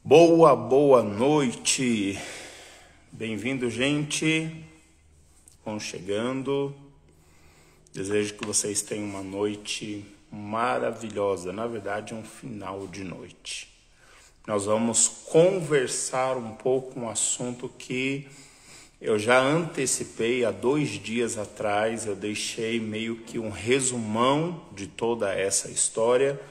Boa noite. Bem-vindo, gente. Vão chegando. Desejo que vocês tenham uma noite maravilhosa. Na verdade, um final de noite. Nós vamos conversar um pouco um assunto que eu já antecipei há 2 dias atrás. Eu deixei meio que um resumão de toda essa história.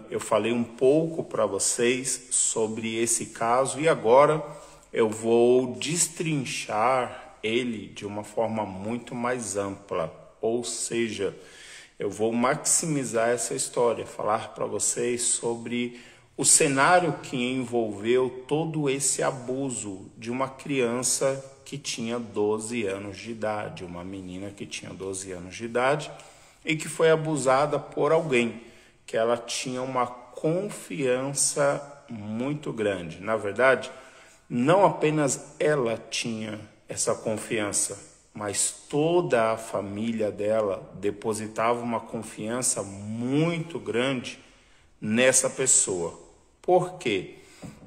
Eu falei um pouco para vocês sobre esse caso e agora eu vou destrinchar ele de uma forma muito mais ampla, ou seja, eu vou maximizar essa história, falar para vocês sobre o cenário que envolveu todo esse abuso de uma criança que tinha 12 anos de idade, uma menina que tinha 12 anos de idade e que foi abusada por alguém que ela tinha uma confiança muito grande. Na verdade, não apenas ela tinha essa confiança, mas toda a família dela depositava uma confiança muito grande nessa pessoa. Por quê?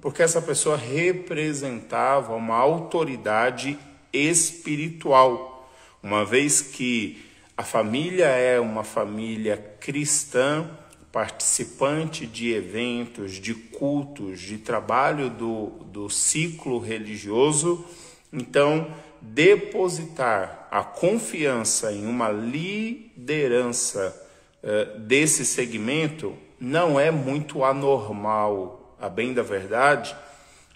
Porque essa pessoa representava uma autoridade espiritual, uma vez que a família é uma família cristã, participante de eventos, de cultos, de trabalho do ciclo religioso. Então, depositar a confiança em uma liderança desse segmento não é muito anormal. A bem da verdade,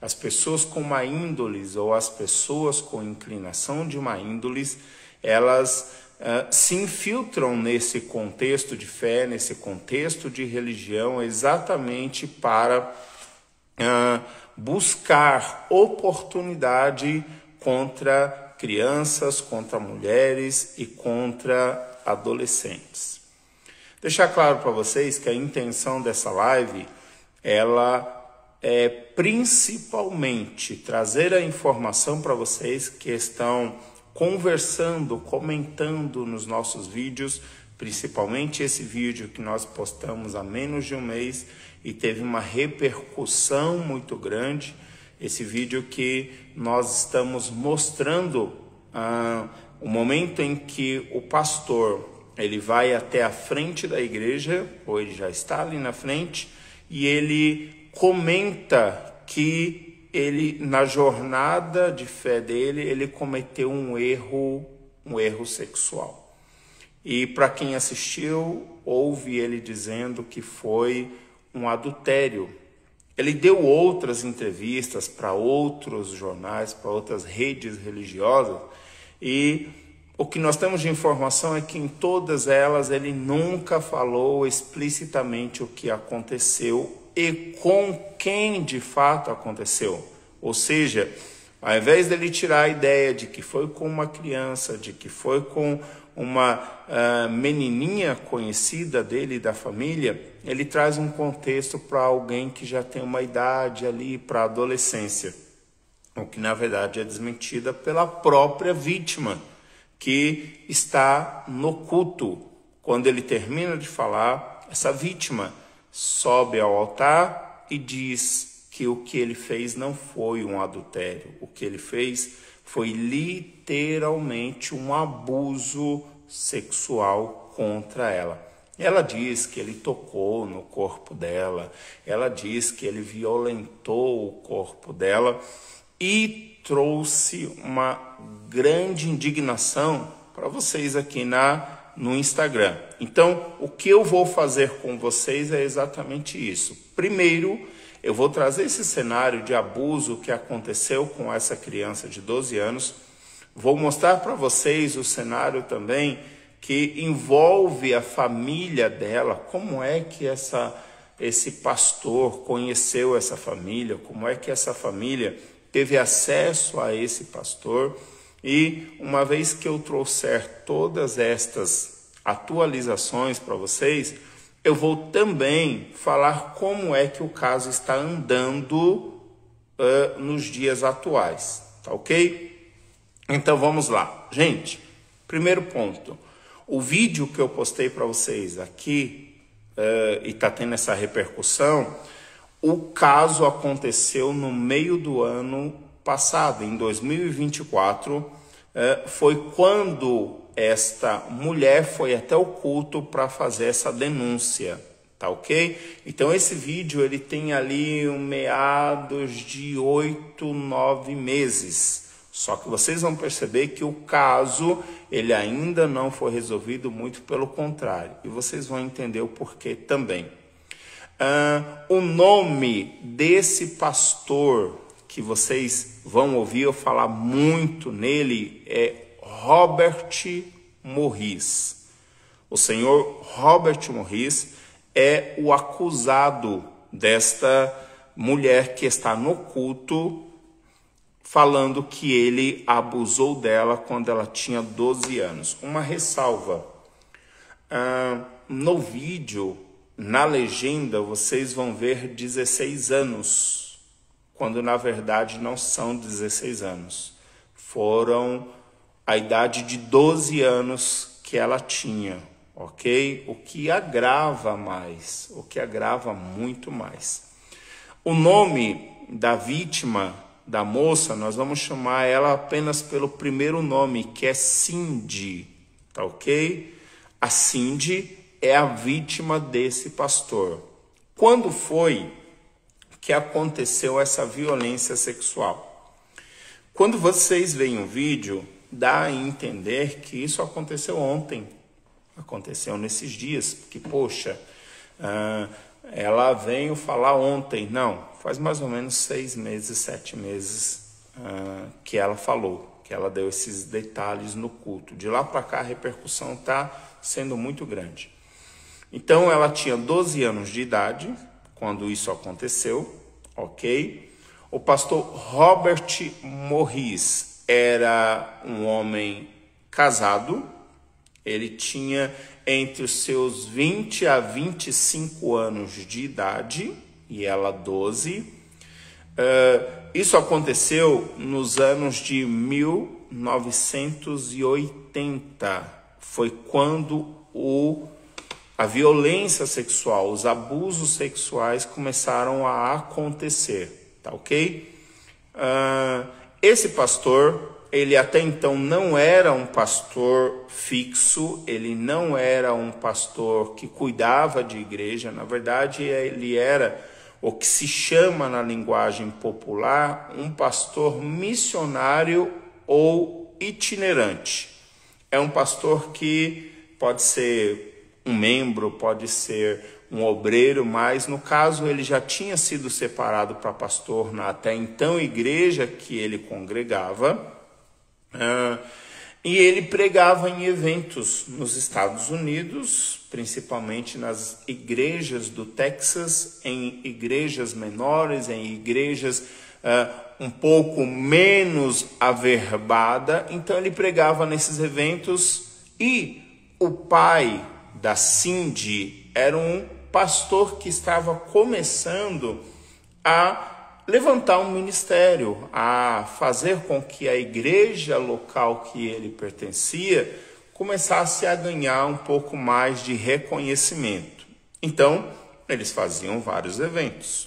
as pessoas com má índoles ou as pessoas com inclinação de má índoles, elas se infiltram nesse contexto de fé, nesse contexto de religião, exatamente para buscar oportunidade contra crianças, contra mulheres e contra adolescentes. Deixar claro para vocês que a intenção dessa live, ela é principalmente trazer a informação para vocês que estão conversando, comentando nos nossos vídeos, principalmente esse vídeo que nós postamos há menos de um mês e teve uma repercussão muito grande. Esse vídeo que nós estamos mostrando o momento em que o pastor ele vai até a frente da igreja, ou ele já está ali na frente, e ele comenta que ele, na jornada de fé dele, ele cometeu um erro sexual. E para quem assistiu, ouve ele dizendo que foi um adultério. Ele deu outras entrevistas para outros jornais, para outras redes religiosas, e o que nós temos de informação é que em todas elas ele nunca falou explicitamente o que aconteceu e com quem de fato aconteceu. Ou seja, ao invés dele tirar a ideia de que foi com uma criança, de que foi com uma menininha conhecida dele e da família, ele traz um contexto para alguém que já tem uma idade ali, para a adolescência. O que na verdade é desmentida pela própria vítima, que está no culto. Quando ele termina de falar, essa vítima sobe ao altar e diz que o que ele fez não foi um adultério. O que ele fez foi literalmente um abuso sexual contra ela. Ela diz que ele tocou no corpo dela, ela diz que ele violentou o corpo dela e trouxe uma grande indignação para vocês aqui no Instagram. Então, o que eu vou fazer com vocês é exatamente isso. Primeiro, eu vou trazer esse cenário de abuso que aconteceu com essa criança de 12 anos. Vou mostrar para vocês o cenário também que envolve a família dela, como é que esse pastor conheceu essa família, como é que essa família teve acesso a esse pastor. E uma vez que eu trouxer todas estas atualizações para vocês, eu vou também falar como é que o caso está andando nos dias atuais, tá ok? Então vamos lá. Gente, primeiro ponto. O vídeo que eu postei para vocês aqui, e está tendo essa repercussão, O caso aconteceu no meio do ano passado, em 2024, foi quando esta mulher foi até o culto para fazer essa denúncia, tá ok? Então esse vídeo ele tem ali meados de 8, 9 meses. Só que vocês vão perceber que o caso ele ainda não foi resolvido, muito pelo contrário. E vocês vão entender o porquê também. O nome desse pastor que vocês vão ouvir eu falar muito nele é Robert Morris. O senhor Robert Morris é o acusado desta mulher que está no culto, falando que ele abusou dela quando ela tinha 12 anos. Uma ressalva. No vídeo, na legenda, vocês vão ver 16 anos, quando na verdade não são 16 anos. Foram a idade de 12 anos que ela tinha, ok? O que agrava mais, o que agrava muito mais. O nome da vítima, da moça, nós vamos chamar ela apenas pelo primeiro nome, que é Cindy, tá ok? A Cindy é a vítima desse pastor. Quando foi que aconteceu essa violência sexual? Quando vocês veem o vídeo, dá a entender que isso aconteceu ontem, aconteceu nesses dias, porque, poxa, ela veio falar ontem. Não, faz mais ou menos 6 meses, 7 meses que ela falou, que ela deu esses detalhes no culto. De lá para cá a repercussão está sendo muito grande. Então ela tinha 12 anos de idade quando isso aconteceu, ok? O pastor Robert Morris era um homem casado, ele tinha entre os seus 20 a 25 anos de idade, e ela 12. Isso aconteceu nos anos de 1980. Foi quando a violência sexual, os abusos sexuais começaram a acontecer, tá ok? Esse pastor, ele até então não era um pastor fixo, ele não era um pastor que cuidava de igreja. Na verdade, ele era o que se chama na linguagem popular um pastor missionário ou itinerante. É um pastor que pode ser um membro, pode ser um obreiro, mas no caso ele já tinha sido separado para pastor na até então igreja que ele congregava. E ele pregava em eventos nos Estados Unidos, principalmente nas igrejas do Texas, em igrejas menores, em igrejas um pouco menos averbada. Então ele pregava nesses eventos, e o pai da Cindy era um pastor que estava começando a levantar um ministério, a fazer com que a igreja local que ele pertencia começasse a ganhar um pouco mais de reconhecimento. Então, eles faziam vários eventos.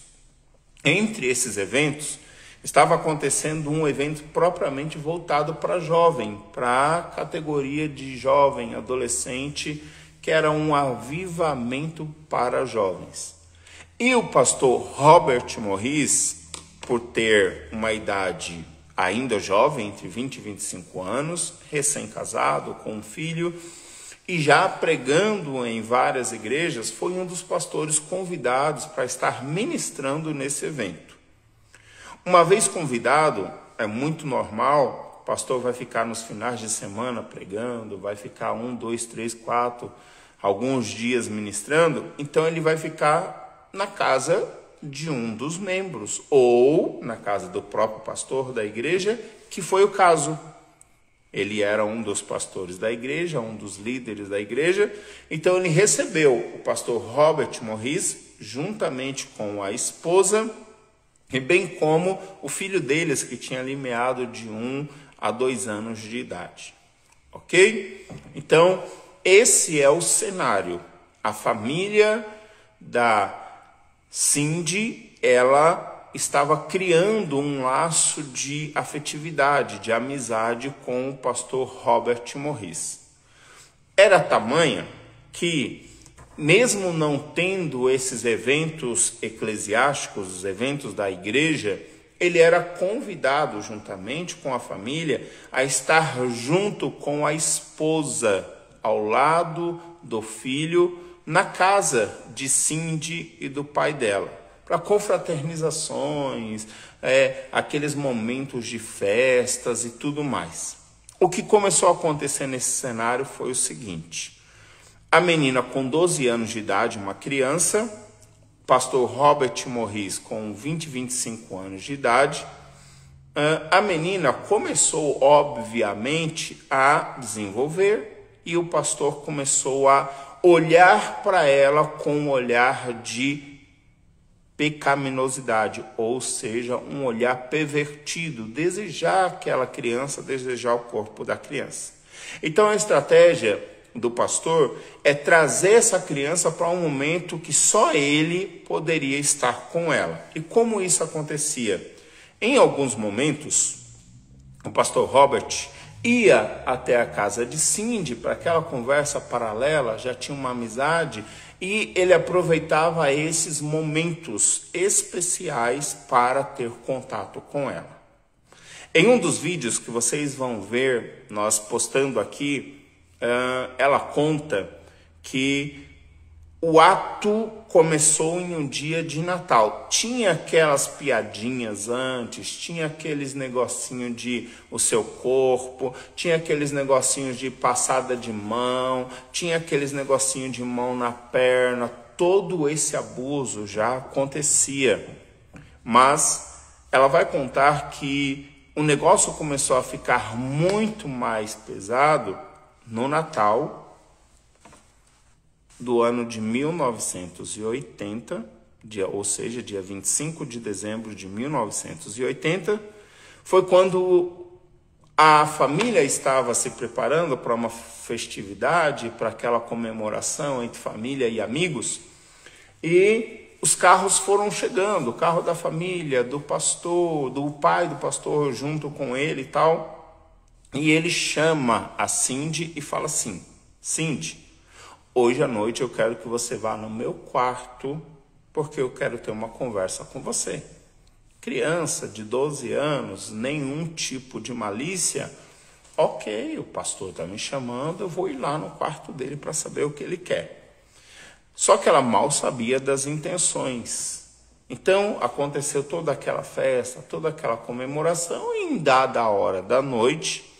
Entre esses eventos, estava acontecendo um evento propriamente voltado para jovem, para a categoria de jovem, adolescente, que era um avivamento para jovens. E o pastor Robert Morris, por ter uma idade ainda jovem, entre 20 e 25 anos, recém-casado, com um filho, e já pregando em várias igrejas, foi um dos pastores convidados para estar ministrando nesse evento. Uma vez convidado, é muito normal, o pastor vai ficar nos finais de semana pregando, vai ficar 1, 2, 3, 4, alguns dias ministrando, então ele vai ficar na casa de um dos membros, ou na casa do próprio pastor da igreja, que foi o caso. Ele era um dos pastores da igreja, um dos líderes da igreja, então ele recebeu o pastor Robert Morris, juntamente com a esposa, e bem como o filho deles, que tinha ali meado de 1 a 2 anos de idade. Ok? Então, esse é o cenário. A família da Cindy ela estava criando um laço de afetividade, de amizade com o pastor Robert Morris. Era tamanha que, mesmo não tendo esses eventos eclesiásticos, os eventos da igreja, ele era convidado, juntamente com a família, a estar junto com a esposa, ao lado do filho, na casa de Cindy e do pai dela, para confraternizações, aqueles momentos de festas e tudo mais. O que começou a acontecer nesse cenário foi o seguinte: a menina com 12 anos de idade, uma criança, pastor Robert Morris com 20, 25 anos de idade, a menina começou, obviamente, a desenvolver, e o pastor começou a olhar para ela com um olhar de pecaminosidade, ou seja, um olhar pervertido, desejar aquela criança, desejar o corpo da criança. Então a estratégia do pastor é trazer essa criança para um momento que só ele poderia estar com ela. E como isso acontecia? Em alguns momentos, o pastor Robert ia até a casa de Cindy para aquela conversa paralela, já tinha uma amizade, e ele aproveitava esses momentos especiais para ter contato com ela. Em um dos vídeos que vocês vão ver, nós postando aqui, ela conta que o ato começou em um dia de Natal. Tinha aquelas piadinhas antes, tinha aqueles negocinhos de o seu corpo, tinha aqueles negocinhos de passada de mão, tinha aqueles negocinhos de mão na perna. Todo esse abuso já acontecia. Mas ela vai contar que o negócio começou a ficar muito mais pesado no Natal do ano de 1980, ou seja, dia 25 de dezembro de 1980, foi quando a família estava se preparando para uma festividade, para aquela comemoração entre família e amigos, e os carros foram chegando, o carro da família, do pastor, do pai do pastor junto com ele e tal, e ele chama a Cindy e fala assim: Cindy, hoje à noite eu quero que você vá no meu quarto, porque eu quero ter uma conversa com você. Criança de 12 anos, nenhum tipo de malícia. Ok, o pastor está me chamando, eu vou ir lá no quarto dele para saber o que ele quer. Só que ela mal sabia das intenções. Então aconteceu toda aquela festa, toda aquela comemoração, e em dada hora da noite,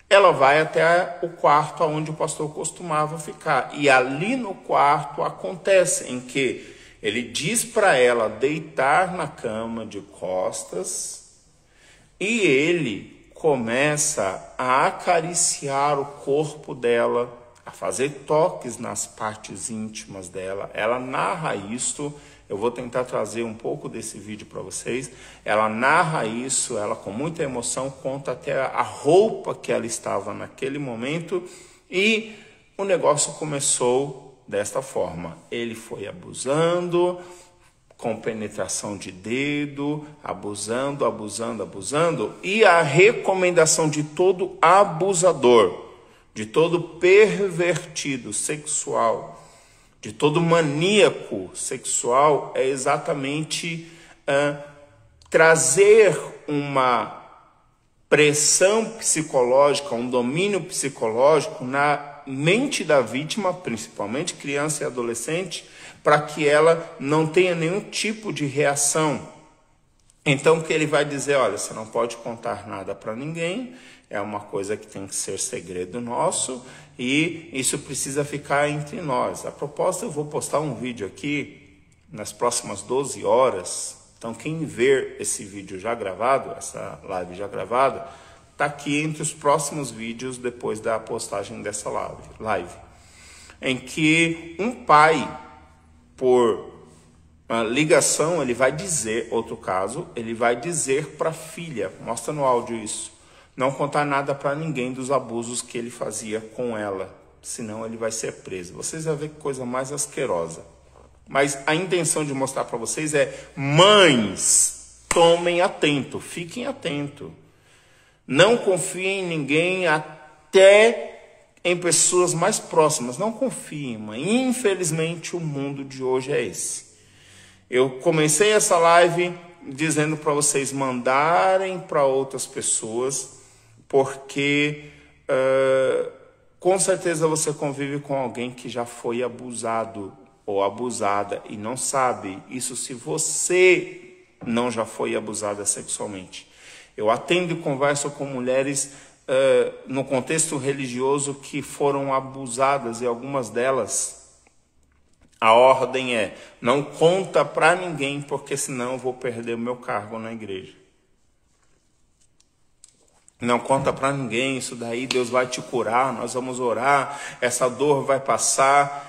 ela vai até o quarto onde o pastor costumava ficar. E ali no quarto acontece em que ele diz para ela deitar na cama de costas, e ele começa a acariciar o corpo dela, a fazer toques nas partes íntimas dela. Ela narra isso. Eu vou tentar trazer um pouco desse vídeo para vocês. Ela narra isso, ela com muita emoção conta até a roupa que ela estava naquele momento, e o negócio começou desta forma. Ele foi abusando, com penetração de dedo, abusando, e a recomendação de todo abusador, de todo pervertido sexual, de todo maníaco sexual, é exatamente trazer uma pressão psicológica, um domínio psicológico na mente da vítima, principalmente criança e adolescente, para que ela não tenha nenhum tipo de reação. Então, que ele vai dizer: olha, você não pode contar nada para ninguém, é uma coisa que tem que ser segredo nosso, e isso precisa ficar entre nós. A propósito, eu vou postar um vídeo aqui nas próximas 12 horas. Então, quem ver esse vídeo já gravado, essa live já gravada, está aqui entre os próximos vídeos depois da postagem dessa live. Em que um pai, por uma ligação, ele vai dizer, outro caso, ele vai dizer para a filha, mostra no áudio isso, não contar nada para ninguém dos abusos que ele fazia com ela, senão ele vai ser preso. Vocês vão ver que coisa mais asquerosa. Mas a intenção de mostrar para vocês é: mães, tomem atento, fiquem atentos. Não confiem em ninguém, até em pessoas mais próximas. Não confiem, mãe. Infelizmente, o mundo de hoje é esse. Eu comecei essa live dizendo para vocês mandarem para outras pessoas, porque com certeza você convive com alguém que já foi abusado ou abusada e não sabe isso se você não já foi abusada sexualmente. Eu atendo e converso com mulheres no contexto religioso que foram abusadas, e algumas delas, a ordem é: não conta para ninguém, porque senão eu vou perder o meu cargo na igreja. Não conta para ninguém, isso daí Deus vai te curar, nós vamos orar, essa dor vai passar.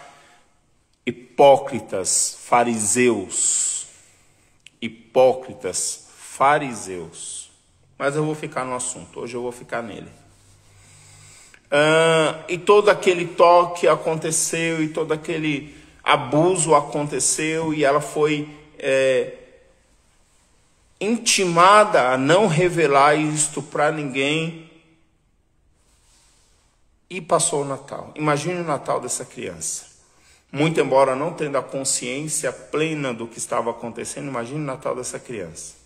Hipócritas, fariseus. Hipócritas, fariseus. Mas eu vou ficar no assunto, hoje eu vou ficar nele. E todo aquele toque aconteceu, e todo aquele abuso aconteceu, e ela foi intimada a não revelar isto para ninguém, e passou o Natal. Imagine o Natal dessa criança. Muito embora não tendo a consciência plena do que estava acontecendo, imagine o Natal dessa criança.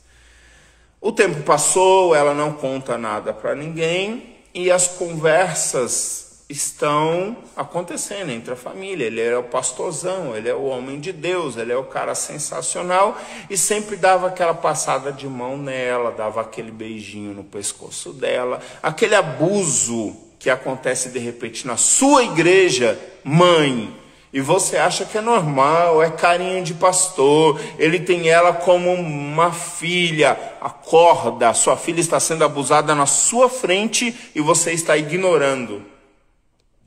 O tempo passou, ela não conta nada para ninguém, e as conversas estão acontecendo entre a família. Ele é o pastorzão, ele é o homem de Deus, ele é o cara sensacional, e sempre dava aquela passada de mão nela, dava aquele beijinho no pescoço dela, aquele abuso que acontece de repente na sua igreja, mãe. E você acha que é normal, é carinho de pastor, ele tem ela como uma filha. Acorda, sua filha está sendo abusada na sua frente e você está ignorando.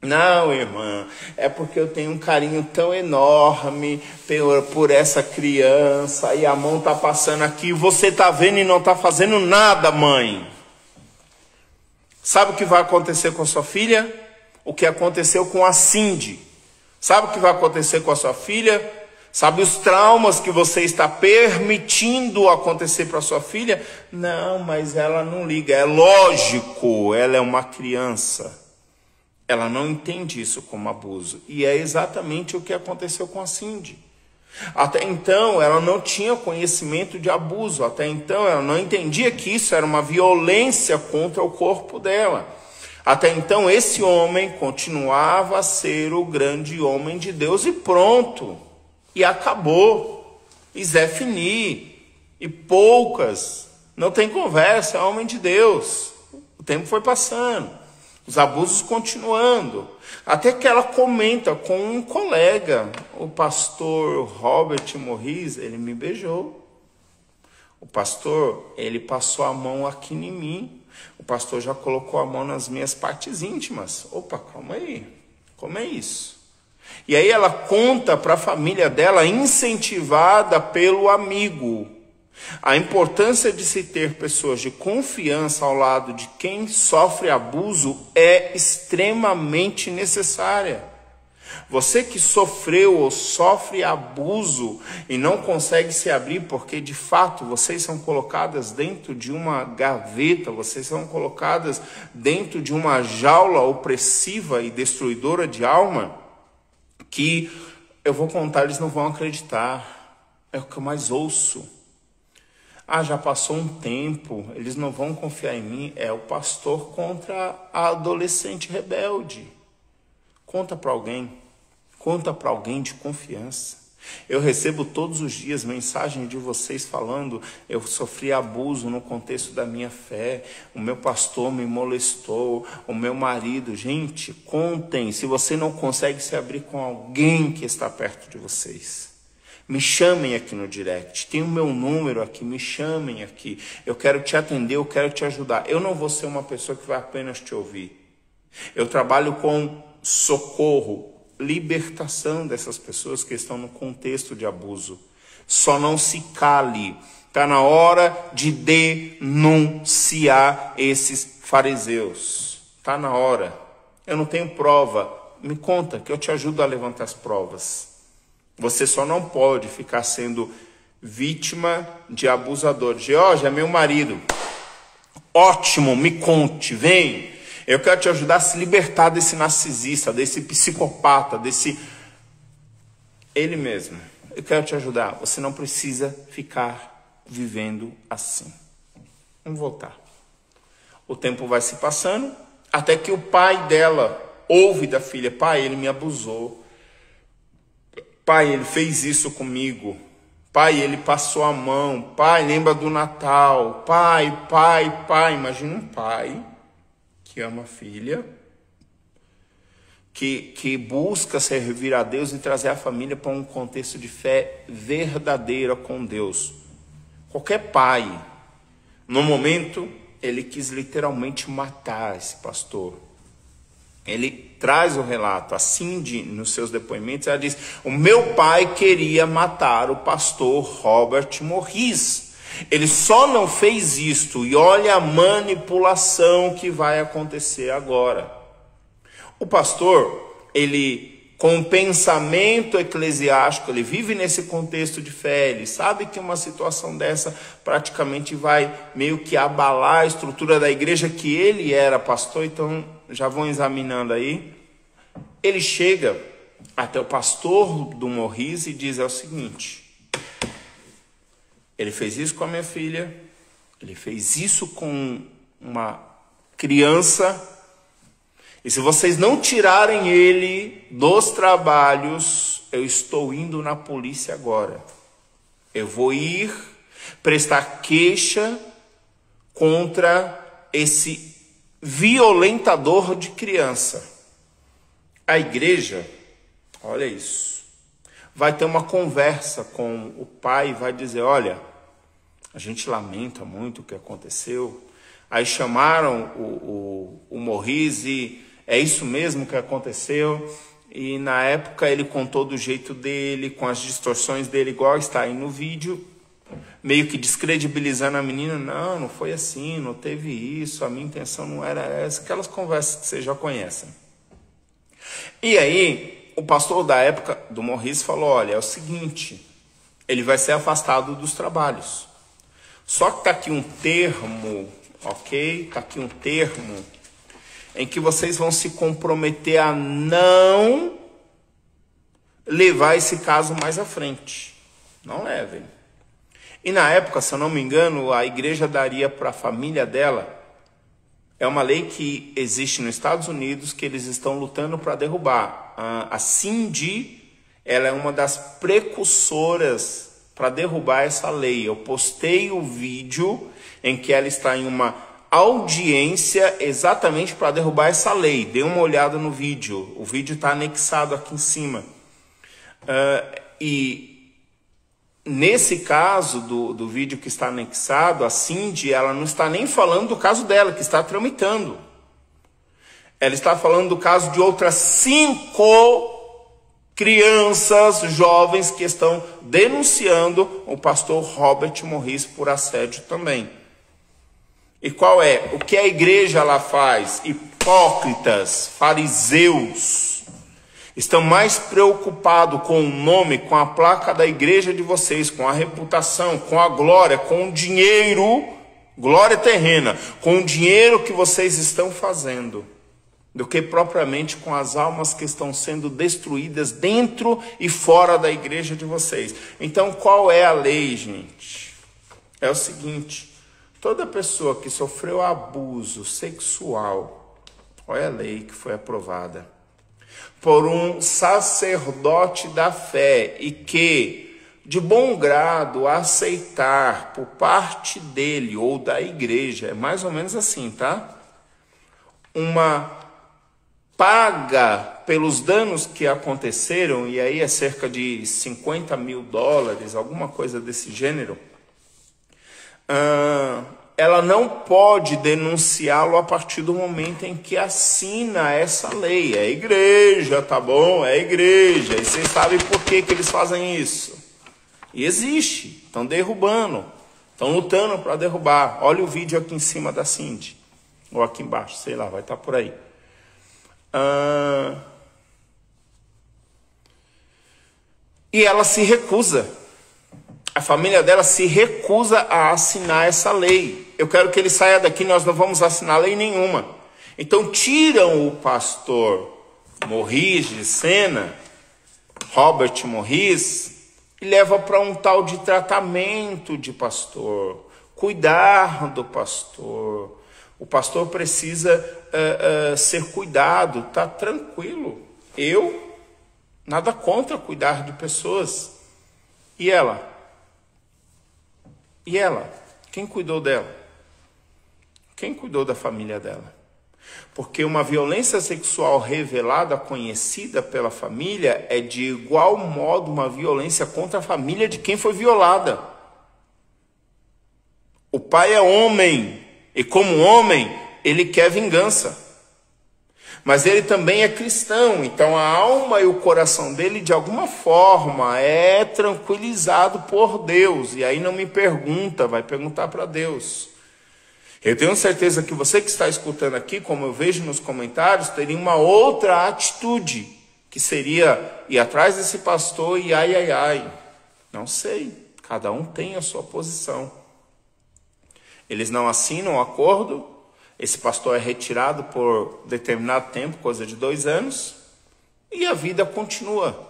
Não, irmã, é porque eu tenho um carinho tão enorme por essa criança, e a mão está passando aqui, você está vendo e não está fazendo nada, mãe. Sabe o que vai acontecer com a sua filha? O que aconteceu com a Cindy. Sabe o que vai acontecer com a sua filha? Sabe os traumas que você está permitindo acontecer para sua filha? Não, mas ela não liga. É lógico, ela é uma criança. Ela não entende isso como abuso. E é exatamente o que aconteceu com a Cindy. Até então, ela não tinha conhecimento de abuso. Até então, ela não entendia que isso era uma violência contra o corpo dela. Até então, esse homem continuava a ser o grande homem de Deus, e pronto. E acabou. E Zé Fini. E poucas. Não tem conversa, é homem de Deus. O tempo foi passando. Os abusos continuando. Até que ela comenta com um colega, o pastor Robert Morris, ele me beijou. O pastor, ele passou a mão aqui em mim. O pastor já colocou a mão nas minhas partes íntimas. Opa, calma aí. Como é isso? E aí ela conta para a família dela, incentivada pelo amigo. A importância de se ter pessoas de confiança ao lado de quem sofre abuso é extremamente necessária. Você que sofreu ou sofre abuso e não consegue se abrir porque de fato vocês são colocadas dentro de uma gaveta, vocês são colocadas dentro de uma jaula opressiva e destruidora de alma, que eu vou contar, eles não vão acreditar. É o que eu mais ouço. Ah, já passou um tempo, eles não vão confiar em mim. É o pastor contra a adolescente rebelde. Conta para alguém. Conta para alguém de confiança. Eu recebo todos os dias mensagens de vocês falando: eu sofri abuso no contexto da minha fé, o meu pastor me molestou, o meu marido. Gente, contem. Se você não consegue se abrir com alguém que está perto de vocês, me chamem aqui no direct, tem o meu número aqui, me chamem aqui. Eu quero te atender, eu quero te ajudar. Eu não vou ser uma pessoa que vai apenas te ouvir. Eu trabalho com socorro, libertação dessas pessoas que estão no contexto de abuso. Só não se cale. Está na hora de denunciar esses fariseus. Está na hora. Eu não tenho prova. Me conta que eu te ajudo a levantar as provas. Você só não pode ficar sendo vítima de abusador. George é meu marido. Ótimo, me conte, vem. Eu quero te ajudar a se libertar desse narcisista, desse psicopata, desse... Ele mesmo. Eu quero te ajudar. Você não precisa ficar vivendo assim. Vamos voltar. O tempo vai se passando, até que o pai dela ouve da filha: pai, ele me abusou. Pai, ele fez isso comigo. Pai, ele passou a mão. Pai, lembra do Natal. Pai. Imagina um pai que ama a filha, que busca servir a Deus e trazer a família para um contexto de fé verdadeira com Deus. Qualquer pai, no momento, ele quis literalmente matar esse pastor. Ele traz o relato, a Cindy, nos seus depoimentos, ela diz: o meu pai queria matar o pastor Robert Morris. Ele só não fez isto, e olha a manipulação que vai acontecer agora. O pastor, ele, com o pensamento eclesiástico, ele vive nesse contexto de fé, ele sabe que uma situação dessa praticamente vai meio que abalar a estrutura da igreja que ele era pastor. Então, já vão examinando aí. Ele chega até o pastor do Morris e diz: é o seguinte, ele fez isso com a minha filha, ele fez isso com uma criança, e se vocês não tirarem ele dos trabalhos, eu estou indo na polícia agora. Eu vou ir prestar queixa contra esse violentador de criança. A igreja, olha isso, vai ter uma conversa com o pai e vai dizer: olha, a gente lamenta muito o que aconteceu. Aí chamaram o Morris e é isso mesmo que aconteceu. E na época ele contou do jeito dele, com as distorções dele, igual está aí no vídeo, meio que descredibilizando a menina. Não foi assim, não teve isso, a minha intenção não era essa. Aquelas conversas que vocês já conhecem. E aí, o pastor da época do Morris falou: olha, é o seguinte, ele vai ser afastado dos trabalhos. Só que está aqui um termo, ok? Está aqui um termo em que vocês vão se comprometer a não levar esse caso mais à frente. Não levem. E na época, se eu não me engano, a igreja daria para a família dela. É uma lei que existe nos Estados Unidos que eles estão lutando para derrubar. A Cindy, ela é uma das precursoras para derrubar essa lei. Eu postei o vídeo em que ela está em uma audiência exatamente para derrubar essa lei. Dê uma olhada no vídeo. O vídeo está anexado aqui em cima. E nesse caso do vídeo que está anexado, a Cindy, ela não está nem falando do caso dela, que está tramitando. Ela está falando do caso de outras 5 crianças, jovens, que estão denunciando o pastor Robert Morris por assédio também. E qual é? O que a igreja lá faz? Hipócritas, fariseus, estão mais preocupados com o nome, com a placa da igreja de vocês, com a reputação, com a glória, com o dinheiro, glória terrena, com o dinheiro que vocês estão fazendo, do que propriamente com as almas que estão sendo destruídas dentro e fora da igreja de vocês. Então, qual é a lei, gente? É o seguinte: toda pessoa que sofreu abuso sexual, olha a lei que foi aprovada, por um sacerdote da fé e que, de bom grado, aceitar por parte dele ou da igreja, é mais ou menos assim, tá? Uma paga pelos danos que aconteceram, e aí é cerca de $50 mil, alguma coisa desse gênero, ela não pode denunciá-lo a partir do momento em que assina essa lei. É a igreja, tá bom? É a igreja. E vocês sabem por que eles fazem isso. E existe. Estão derrubando. Estão lutando para derrubar. Olha o vídeo aqui em cima da Cindy. Ou aqui embaixo, sei lá, vai estar por aí. E ela se recusa. A família dela se recusa a assinar essa lei. Eu quero que ele saia daqui, nós não vamos assinar lei nenhuma. Então tiram o pastor Morris de cena, Robert Morris, e leva para um tal de tratamento de pastor, cuidar do pastor. O pastor precisa ser cuidado, tá tranquilo. Eu, nada contra cuidar de pessoas. E ela? E ela? Quem cuidou dela? Quem cuidou da família dela? Porque uma violência sexual revelada, conhecida pela família, é de igual modo uma violência contra a família de quem foi violada. O pai é homem, e como homem, ele quer vingança. Mas ele também é cristão, então a alma e o coração dele, de alguma forma, é tranquilizado por Deus. E aí não me pergunta, vai perguntar para Deus. Eu tenho certeza que você que está escutando aqui, como eu vejo nos comentários, teria uma outra atitude, que seria ir atrás desse pastor e ai. Não sei, cada um tem a sua posição. Eles não assinam o acordo, esse pastor é retirado por determinado tempo, coisa de 2 anos, e a vida continua.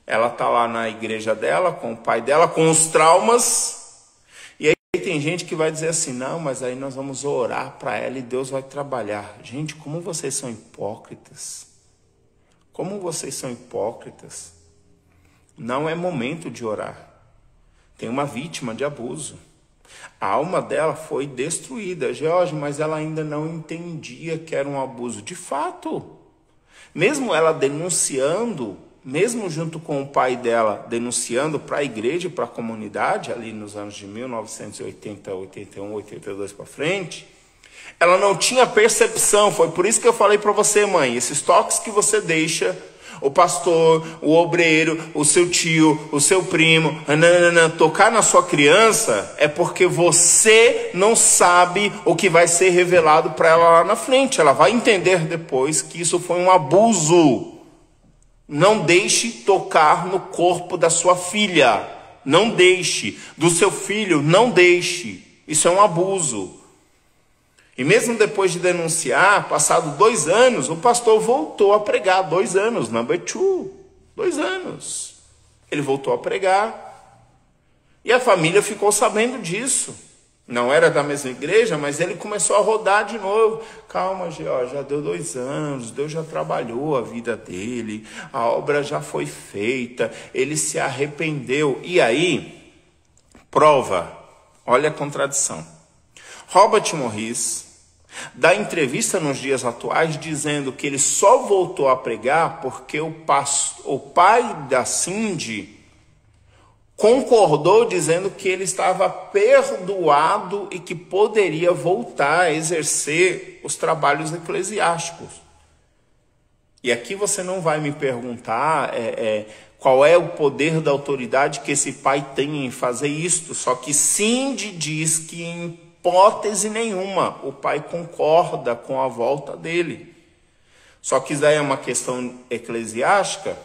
Ela está lá na igreja dela, com o pai dela, com os traumas. E aí tem gente que vai dizer assim, não, mas aí nós vamos orar para ela e Deus vai trabalhar. Gente, como vocês são hipócritas. Como vocês são hipócritas. Não é momento de orar. Tem uma vítima de abuso. A alma dela foi destruída. George, mas ela ainda não entendia que era um abuso. De fato, mesmo ela denunciando, mesmo junto com o pai dela, denunciando para a igreja e para a comunidade, ali nos anos de 1980, 81, 82 para frente, ela não tinha percepção. Foi por isso que eu falei para você, mãe, esses toques que você deixa, o pastor, o obreiro, o seu tio, o seu primo, tocar na sua criança, é porque você não sabe o que vai ser revelado para ela lá na frente. Ela vai entender depois que isso foi um abuso. Não deixe tocar no corpo da sua filha. Não deixe. Do seu filho, não deixe. Isso é um abuso. E mesmo depois de denunciar, passado 2 anos, o pastor voltou a pregar. 2 anos, number 2. 2 anos. Ele voltou a pregar. E a família ficou sabendo disso. Não era da mesma igreja, mas ele começou a rodar de novo. Calma, George, já deu 2 anos, Deus já trabalhou a vida dele, a obra já foi feita, ele se arrependeu. E aí, prova, olha a contradição. Robert Morris dá entrevista nos dias atuais dizendo que ele só voltou a pregar porque o pai da Cindy concordou dizendo que ele estava perdoado e que poderia voltar a exercer os trabalhos eclesiásticos. E aqui você não vai me perguntar qual é o poder da autoridade que esse pai tem em fazer isto, só que Cindy diz que em hipótese nenhuma o pai concorda com a volta dele. Só que isso daí é uma questão eclesiástica.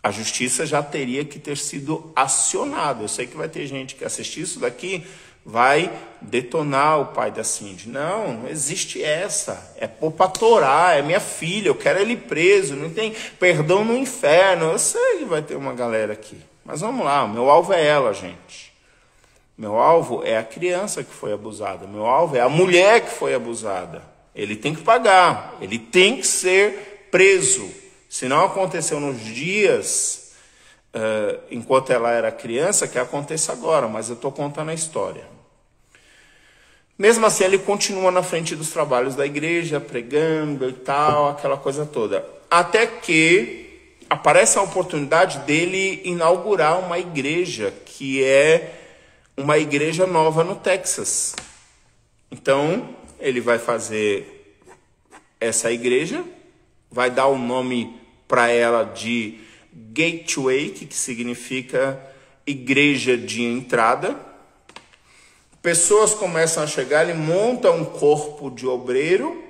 A justiça já teria que ter sido acionada. Eu sei que vai ter gente que assistir isso daqui, vai detonar o pai da Cindy. Não existe essa. É pôr para torar, é minha filha, eu quero ele preso, não tem perdão no inferno. Eu sei que vai ter uma galera aqui. Mas vamos lá, o meu alvo é ela, gente. Meu alvo é a criança que foi abusada. Meu alvo é a mulher que foi abusada. Ele tem que pagar, ele tem que ser preso. Se não aconteceu nos dias, enquanto ela era criança, que aconteça agora, mas eu estou contando a história. Mesmo assim, ele continua na frente dos trabalhos da igreja, pregando e tal, aquela coisa toda. Até que aparece a oportunidade dele inaugurar uma igreja, que é uma igreja nova no Texas. Então, ele vai fazer essa igreja, vai dar o nome para ela de Gateway, que significa igreja de entrada. Pessoas começam a chegar, ele monta um corpo de obreiro,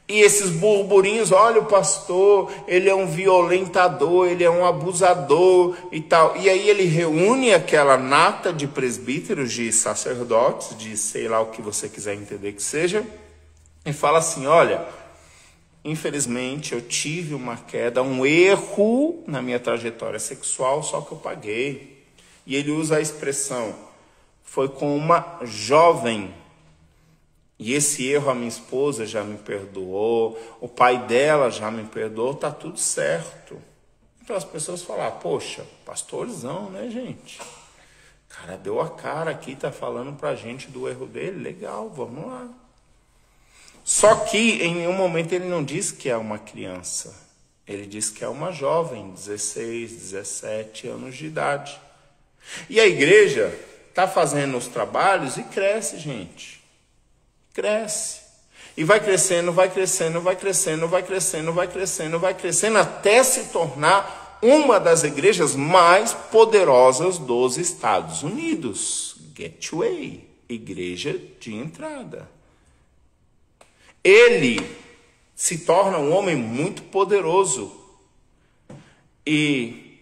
E esses burburinhos, olha o pastor, ele é um violentador, ele é um abusador e tal. E aí ele reúne aquela nata de presbíteros, de sacerdotes, de sei lá o que você quiser entender que seja, e fala assim, olha, infelizmente eu tive uma queda, um erro na minha trajetória sexual, só que eu paguei. E ele usa a expressão, foi com uma jovem. E esse erro a minha esposa já me perdoou, o pai dela já me perdoou, tá tudo certo. Então as pessoas falam, poxa, pastorzão, né, gente? O cara deu a cara aqui, tá falando pra gente do erro dele, legal, vamos lá. Só que em nenhum momento ele não diz que é uma criança. Ele diz que é uma jovem, 16, 17 anos de idade. E a igreja tá fazendo os trabalhos e cresce, gente. Cresce. E vai crescendo, vai crescendo, vai crescendo, vai crescendo, vai crescendo, vai crescendo, até se tornar uma das igrejas mais poderosas dos Estados Unidos. Gateway, igreja de entrada. Ele se torna um homem muito poderoso. E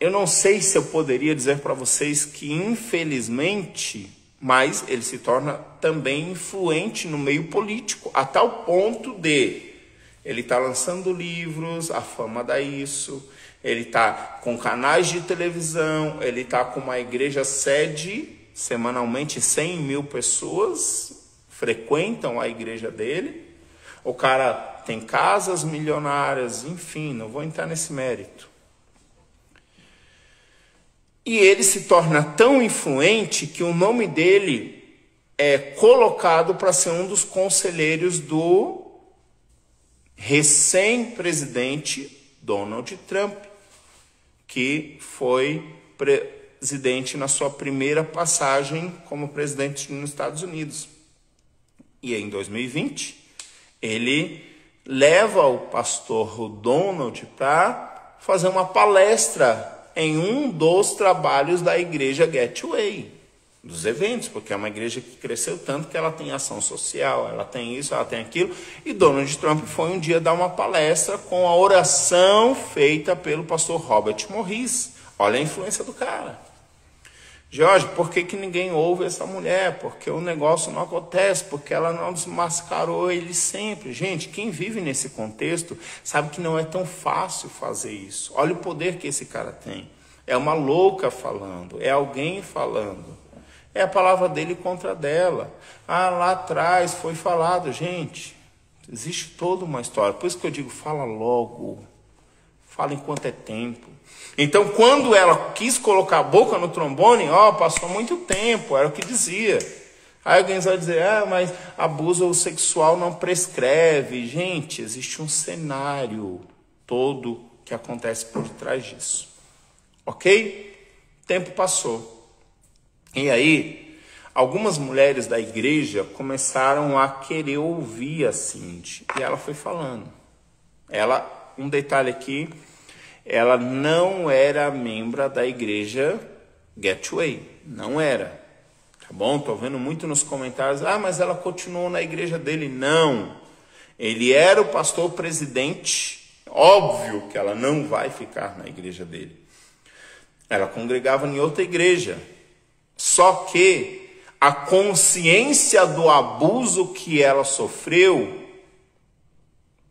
eu não sei se eu poderia dizer para vocês que, infelizmente, mas ele se torna também influente no meio político, a tal ponto de ele está lançando livros, a fama dá isso, ele está com canais de televisão, ele está com uma igreja sede, semanalmente 100 mil pessoas frequentam a igreja dele, o cara tem casas milionárias, enfim, não vou entrar nesse mérito. E ele se torna tão influente que o nome dele é colocado para ser um dos conselheiros do recém-presidente Donald Trump, que foi presidente na sua primeira passagem como presidente nos Estados Unidos. E em 2020, ele leva o pastor Donald para fazer uma palestra em um dos trabalhos da igreja Gateway, dos eventos, porque é uma igreja que cresceu tanto que ela tem ação social, ela tem isso, ela tem aquilo, e Donald Trump foi um dia dar uma palestra com a oração feita pelo pastor Robert Morris. Olha a influência do cara. Jorge, por que ninguém ouve essa mulher? Porque o negócio não acontece, porque ela não desmascarou ele sempre. Gente, quem vive nesse contexto sabe que não é tão fácil fazer isso. Olha o poder que esse cara tem. É uma louca falando, é alguém falando. É a palavra dele contra dela. Lá atrás foi falado. Gente, existe toda uma história. Por isso que eu digo, fala logo. Fala enquanto é tempo. Então, quando ela quis colocar a boca no trombone, passou muito tempo, era o que dizia. Aí alguém vai dizer, mas abuso sexual não prescreve. Gente, existe um cenário todo que acontece por detrás disso. Ok? O tempo passou. E aí, algumas mulheres da igreja começaram a querer ouvir a Cindy. E ela foi falando. Um detalhe aqui, ela não era membro da igreja Gateway, não era, tá bom? Estou vendo muito nos comentários, mas ela continuou na igreja dele. Não, ele era o pastor presidente, óbvio que ela não vai ficar na igreja dele. Ela congregava em outra igreja, só que a consciência do abuso que ela sofreu,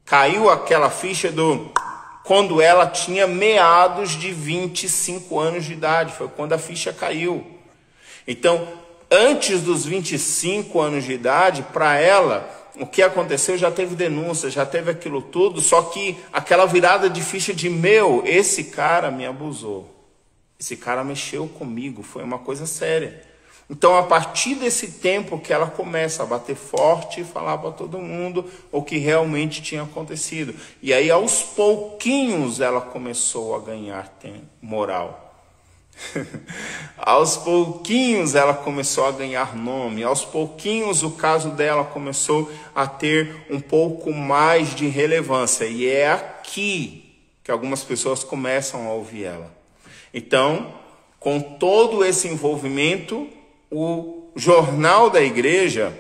caiu aquela ficha quando ela tinha meados de 25 anos de idade, foi quando a ficha caiu. Então, antes dos 25 anos de idade, para ela, o que aconteceu já teve denúncia, já teve aquilo tudo, só que aquela virada de ficha de, esse cara me abusou, esse cara mexeu comigo, foi uma coisa séria. Então, a partir desse tempo que ela começa a bater forte e falar para todo mundo o que realmente tinha acontecido. E aí, aos pouquinhos, ela começou a ganhar moral. Aos pouquinhos, ela começou a ganhar nome. Aos pouquinhos, o caso dela começou a ter um pouco mais de relevância. E é aqui que algumas pessoas começam a ouvir ela. Então, com todo esse envolvimento, o jornal da igreja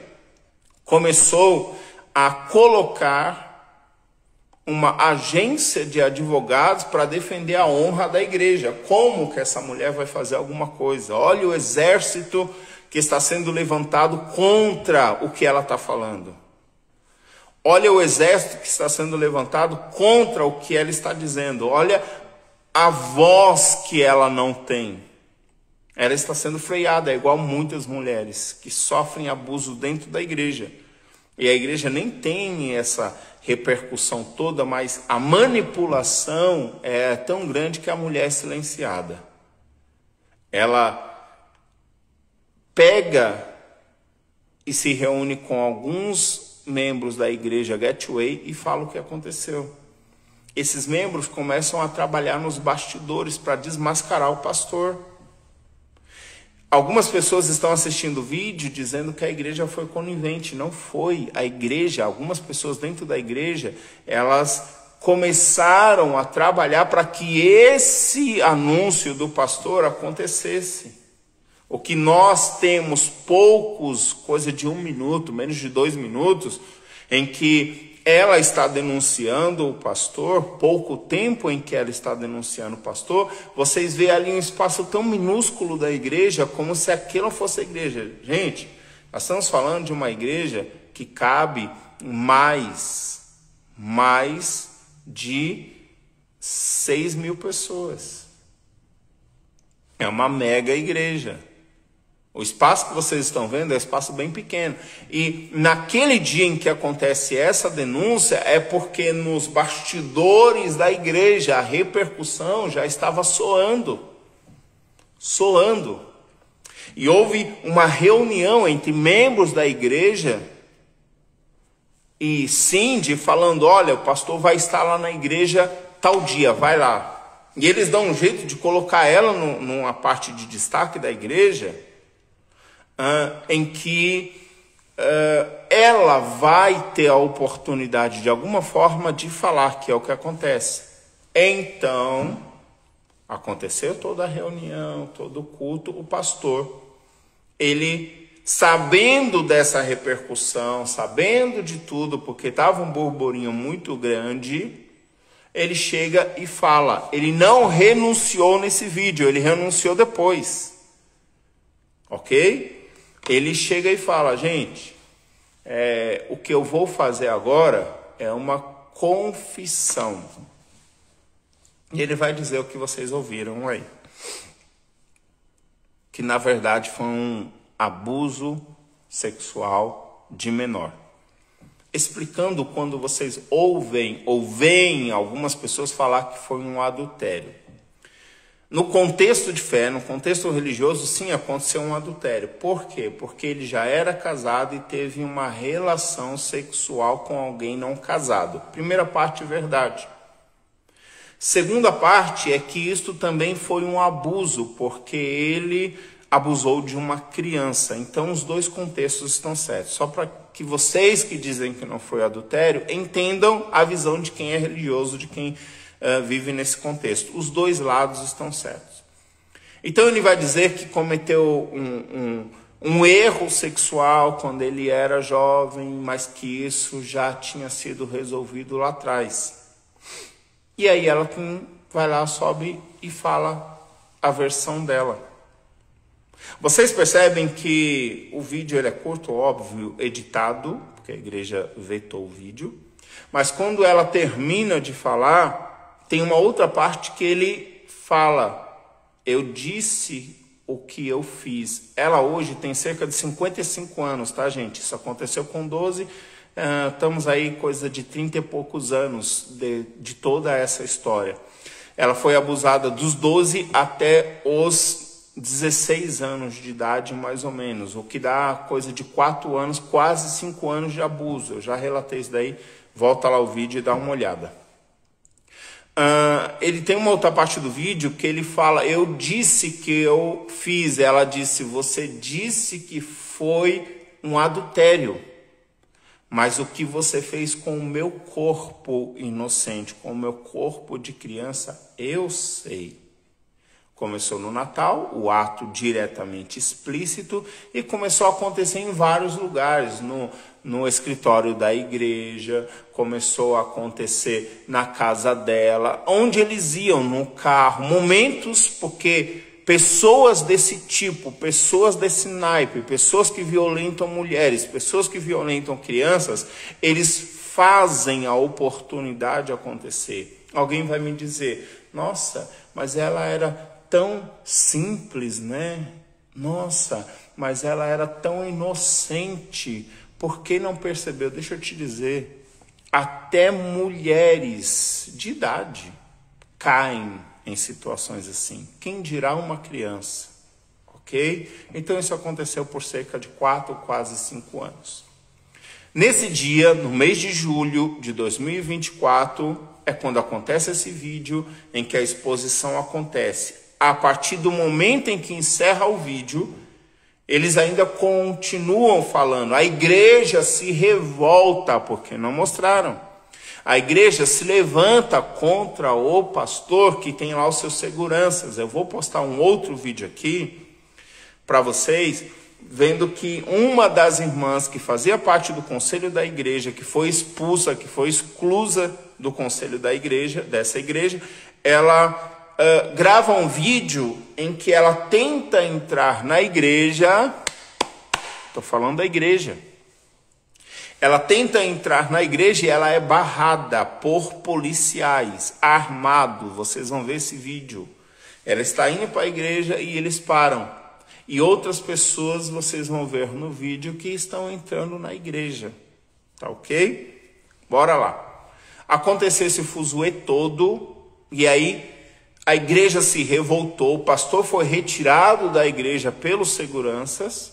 começou a colocar uma agência de advogados para defender a honra da igreja. Como que essa mulher vai fazer alguma coisa? Olha o exército que está sendo levantado contra o que ela está falando. Olha o exército que está sendo levantado contra o que ela está dizendo. Olha a voz que ela não tem. Ela está sendo freada, é igual muitas mulheres que sofrem abuso dentro da igreja. E a igreja nem tem essa repercussão toda, mas a manipulação é tão grande que a mulher é silenciada. Ela pega e se reúne com alguns membros da igreja Gateway e fala o que aconteceu. Esses membros começam a trabalhar nos bastidores para desmascarar o pastor. Algumas pessoas estão assistindo o vídeo dizendo que a igreja foi conivente. Não foi. A igreja, algumas pessoas dentro da igreja, elas começaram a trabalhar para que esse anúncio do pastor acontecesse. O que nós temos poucos, coisa de 1 minuto, menos de 2 minutos, em que ela está denunciando o pastor, pouco tempo em que ela está denunciando o pastor, vocês veem ali um espaço tão minúsculo da igreja, como se aquilo fosse a igreja. Gente, nós estamos falando de uma igreja que cabe mais de 6.000 pessoas. É uma mega igreja. O espaço que vocês estão vendo é um espaço bem pequeno. E naquele dia em que acontece essa denúncia, é porque nos bastidores da igreja a repercussão já estava soando. E houve uma reunião entre membros da igreja e Cindy falando, olha, o pastor vai estar lá na igreja tal dia, vai lá. E eles dão um jeito de colocar ela numa parte de destaque da igreja, em que ela vai ter a oportunidade de alguma forma de falar, que é o que acontece. Então, aconteceu toda a reunião, todo o culto, o pastor, ele, sabendo dessa repercussão, sabendo de tudo, porque estava um burburinho muito grande, ele chega e fala. Ele não renunciou nesse vídeo, ele renunciou depois. Ok? Ele chega e fala, gente, o que eu vou fazer agora é uma confissão. E ele vai dizer o que vocês ouviram aí. Que na verdade foi um abuso sexual de menor. Explicando quando vocês ouvem ou veem algumas pessoas falar que foi um adultério. No contexto de fé, no contexto religioso, sim, aconteceu um adultério. Por quê? Porque ele já era casado e teve uma relação sexual com alguém não casado. Primeira parte, verdade. Segunda parte é que isto também foi um abuso, porque ele abusou de uma criança. Então, os dois contextos estão certos. Só para que vocês que dizem que não foi adultério, entendam a visão de quem é religioso, de quem vive nesse contexto. Os dois lados estão certos. Então ele vai dizer que cometeu um erro sexual quando ele era jovem, mas que isso já tinha sido resolvido lá atrás. E aí ela vai lá, sobe e fala a versão dela. Vocês percebem que o vídeo ele é curto, óbvio, editado, porque a igreja vetou o vídeo. Mas quando ela termina de falar, tem uma outra parte que ele fala, eu disse o que eu fiz. Ela hoje tem cerca de 55 anos, tá, gente? Isso aconteceu com 12, estamos aí coisa de 30 e poucos anos de toda essa história. Ela foi abusada dos 12 até os 16 anos de idade, mais ou menos, o que dá coisa de 4 anos, quase 5 anos de abuso. Eu já relatei isso daí, volta lá o vídeo e dá uma olhada. Ele tem uma outra parte do vídeo que ele fala, eu disse que eu fiz. Ela disse, você disse que foi um adultério, mas o que você fez com o meu corpo inocente, com o meu corpo de criança, eu sei. Começou no Natal, o ato diretamente explícito, e começou a acontecer em vários lugares, no escritório da igreja, começou a acontecer na casa dela, onde eles iam, no carro, momentos, porque pessoas desse tipo, pessoas desse naipe, pessoas que violentam mulheres, pessoas que violentam crianças, eles fazem a oportunidade acontecer. Alguém vai me dizer, nossa, mas ela era tão simples, né? Nossa, mas ela era tão inocente. Por que não percebeu? Deixa eu te dizer, até mulheres de idade caem em situações assim. Quem dirá uma criança? Ok? Então isso aconteceu por cerca de 4, quase 5 anos. Nesse dia, no mês de julho de 2024, é quando acontece esse vídeo em que a exposição acontece. A partir do momento em que encerra o vídeo, eles ainda continuam falando. A igreja se revolta, porque não mostraram. A igreja se levanta contra o pastor que tem lá os seus seguranças. Eu vou postar um outro vídeo aqui para vocês, vendo que uma das irmãs que fazia parte do conselho da igreja, que foi expulsa, que foi exclusa do conselho da igreja, dessa igreja, ela grava um vídeo em que ela tenta entrar na igreja. Estou falando da igreja. Ela tenta entrar na igreja e ela é barrada por policiais, armado. Vocês vão ver esse vídeo. Ela está indo para a igreja e eles param. E outras pessoas vocês vão ver no vídeo que estão entrando na igreja. Tá ok? Bora lá. Aconteceu esse fuzuê todo e aí a igreja se revoltou. O pastor foi retirado da igreja pelos seguranças.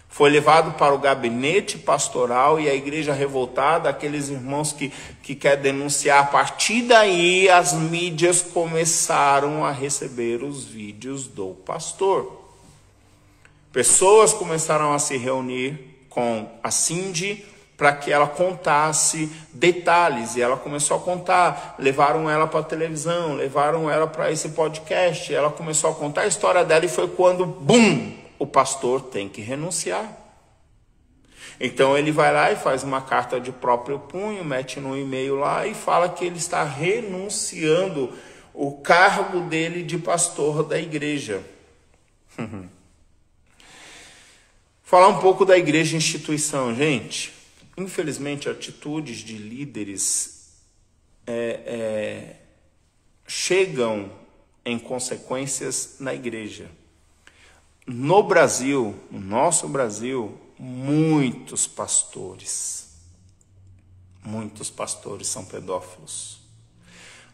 Foi levado para o gabinete pastoral e a igreja revoltada, aqueles irmãos que querem denunciar. A partir daí, as mídias começaram a receber os vídeos do pastor. Pessoas começaram a se reunir com a Cindy para que ela contasse detalhes. E ela começou a contar. Levaram ela para a televisão, levaram ela para esse podcast. Ela começou a contar a história dela e foi quando, bum! O pastor tem que renunciar. Então ele vai lá e faz uma carta de próprio punho, mete no e-mail lá e fala que ele está renunciando o cargo dele de pastor da igreja. Falar um pouco da igreja instituição, gente. Infelizmente, atitudes de líderes chegam em consequências na igreja. No Brasil, no nosso Brasil, muitos pastores são pedófilos.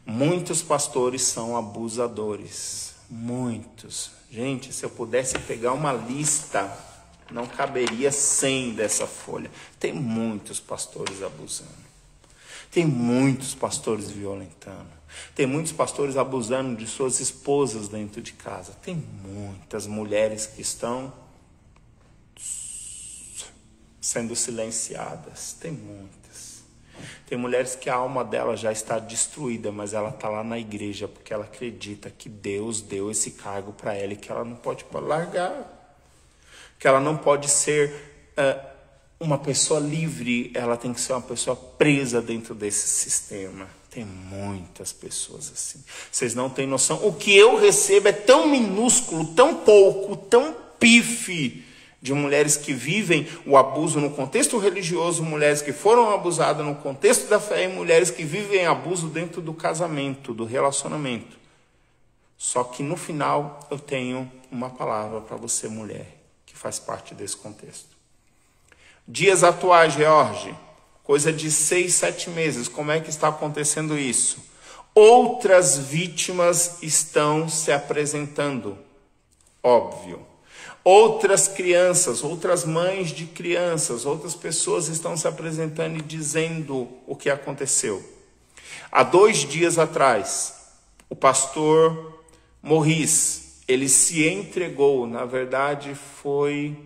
Muitos pastores são abusadores. Muitos. Gente, se eu pudesse pegar uma lista, não caberia 100 dessa folha. Tem muitos pastores abusando. Tem muitos pastores violentando. Tem muitos pastores abusando de suas esposas dentro de casa. Tem muitas mulheres que estão sendo silenciadas. Tem muitas. Tem mulheres que a alma dela já está destruída, mas ela está lá na igreja porque ela acredita que Deus deu esse cargo para ela e que ela não pode largar. Que ela não pode ser uma pessoa livre, ela tem que ser uma pessoa presa dentro desse sistema. Tem muitas pessoas assim. Vocês não têm noção. O que eu recebo é tão minúsculo, tão pouco, tão pife de mulheres que vivem o abuso no contexto religioso, mulheres que foram abusadas no contexto da fé e mulheres que vivem abuso dentro do casamento, do relacionamento. Só que no final eu tenho uma palavra para você, mulher, que faz parte desse contexto. Dias atuais, George, coisa de 6, 7 meses, como é que está acontecendo isso? Outras vítimas estão se apresentando, óbvio. Outras crianças, outras mães de crianças, outras pessoas estão se apresentando e dizendo o que aconteceu. Há 2 dias atrás, o pastor Morris, ele se entregou, na verdade foi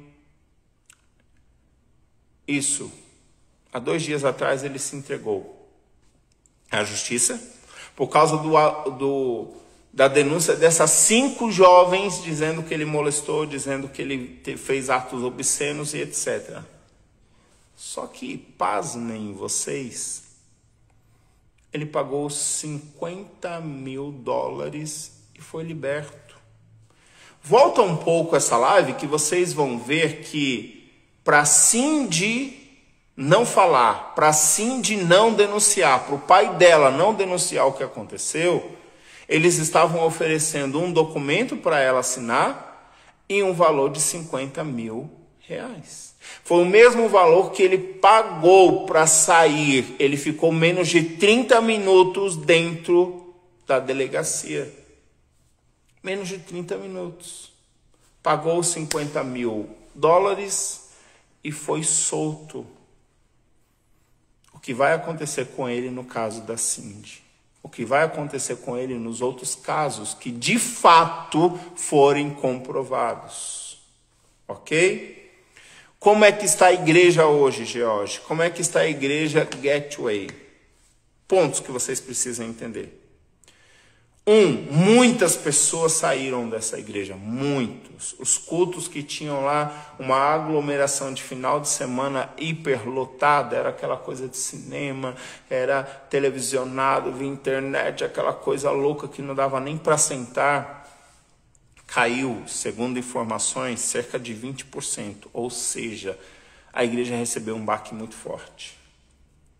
isso. Há 2 dias atrás ele se entregou à justiça por causa da denúncia dessas 5 jovens dizendo que ele molestou, dizendo que ele fez atos obscenos e etc. Só que, pasmem vocês, ele pagou $50 mil e foi liberto. Volta um pouco essa live que vocês vão ver que para Cindy não falar, para Cindy não denunciar, para o pai dela não denunciar o que aconteceu, eles estavam oferecendo um documento para ela assinar e um valor de R$50 mil. Foi o mesmo valor que ele pagou para sair. Ele ficou menos de 30 minutos dentro da delegacia. Menos de 30 minutos. Pagou $50 mil e foi solto. O que vai acontecer com ele no caso da Cindy? O que vai acontecer com ele nos outros casos que de fato forem comprovados? Ok? Como é que está a igreja hoje, George? Como é que está a igreja Gateway? Pontos que vocês precisam entender. Muitas pessoas saíram dessa igreja, muitos. Os cultos que tinham lá uma aglomeração de final de semana hiperlotada, era aquela coisa de cinema, era televisionado, via internet, aquela coisa louca que não dava nem para sentar. Caiu, segundo informações, cerca de 20%. Ou seja, a igreja recebeu um baque muito forte.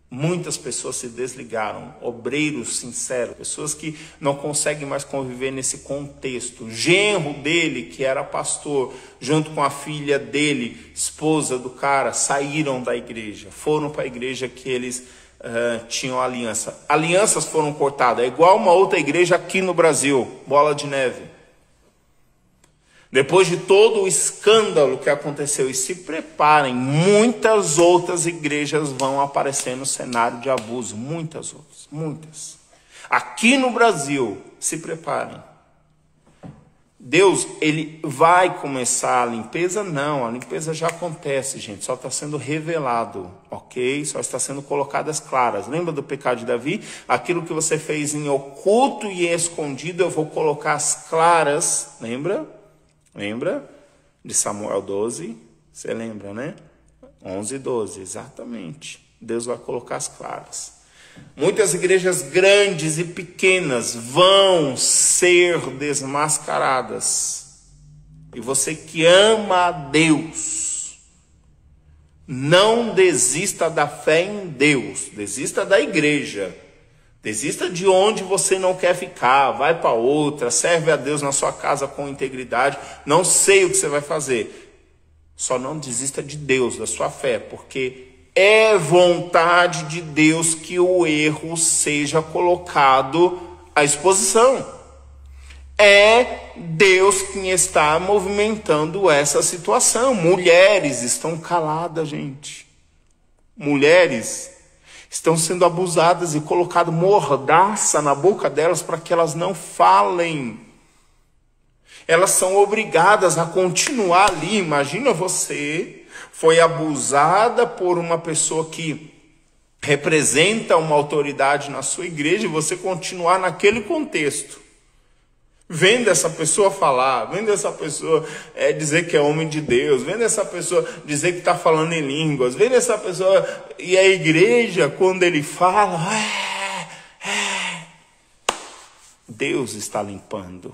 Muitas pessoas se desligaram, obreiros sinceros, pessoas que não conseguem mais conviver nesse contexto. O genro dele, que era pastor, junto com a filha dele, esposa do cara, saíram da igreja, foram para a igreja que eles tinham aliança. Alianças foram cortadas, é igual uma outra igreja aqui no Brasil, Bola de Neve. Depois de todo o escândalo que aconteceu, e se preparem, muitas outras igrejas vão aparecer no cenário de abuso. Muitas outras, muitas. Aqui no Brasil, se preparem. Deus, ele vai começar a limpeza? Não, a limpeza já acontece, gente. Só está sendo revelado, ok? Só está sendo colocadas claras. Lembra do pecado de Davi? Aquilo que você fez em oculto e escondido, eu vou colocar as claras. Lembra? Lembra de Samuel 12? Você lembra, né? 11 e 12, exatamente. Deus vai colocar as claras. Muitas igrejas grandes e pequenas vão ser desmascaradas. E você que ama a Deus, não desista da fé em Deus. Desista da igreja. Desista de onde você não quer ficar, vai para outra, serve a Deus na sua casa com integridade. Não sei o que você vai fazer. Só não desista de Deus, da sua fé, porque é vontade de Deus que o erro seja colocado à exposição. É Deus quem está movimentando essa situação. Mulheres estão caladas, gente. Mulheres estão sendo abusadas e colocado mordaça na boca delas para que elas não falem. Elas são obrigadas a continuar ali. Imagina você, foi abusada por uma pessoa que representa uma autoridade na sua igreja e você continuar naquele contexto. Vendo essa pessoa falar, vendo essa pessoa dizer que é homem de Deus, vendo essa pessoa dizer que está falando em línguas, vendo essa pessoa, e a igreja, quando ele fala, Deus está limpando.